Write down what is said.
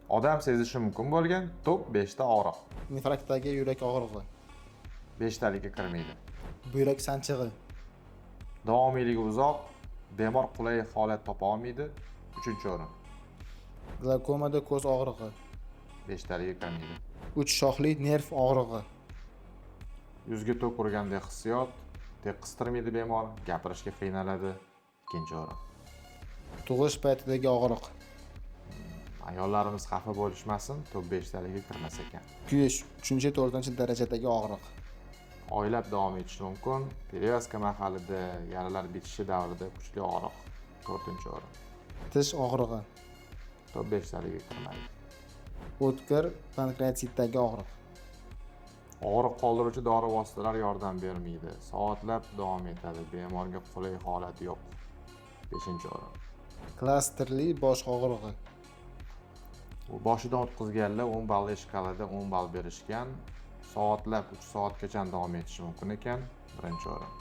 Odam sezishi mumkin bo'lgan top 5 ta og'riq. Infarktdagi yurak og'rig'i, 5 talikka kirmaydi. buyrak sanchig'i, Davomiyligi uzoq, bemor qulay holat topa olmaydi. 3-o'rin. glaukomada ko'z og'rig'i, 5 talikka kirmaydi. 3 shoxli nerv og'rig'i, Yuzga tok urgandek hissiyot, tek qistirmaydi bemor, gapirishga qiynaladi. 2-o'rin. tug'ish paytidagi og'riq, Ayollarimiz xafa bo'lishmasin, top 5 talikka kirmas ekan. kuyish 3-4 darajadagi og'riq, Oylab davom etishi mumkin. Perevazka mahalida, yaralar bitishi davrida kuchli og'riq. 4-o'rin. tish og'rig'i, Top 5 talikka kirmaydi. o'tkir pankreatitdagi og'riq, Og'riq qoldiruvchi dori vositalar yordam bermaydi. Soatlab davom etadi. Bemorga qulay holat yo'q. 5-o'rin. klasterli bosh og'rig'i, U boshidan o'tkazganlar 10 ballli shkalada 10 ball berishgan. Soatlab 3 soatgacha davom etishi mumkin ekan. 1-o'rin.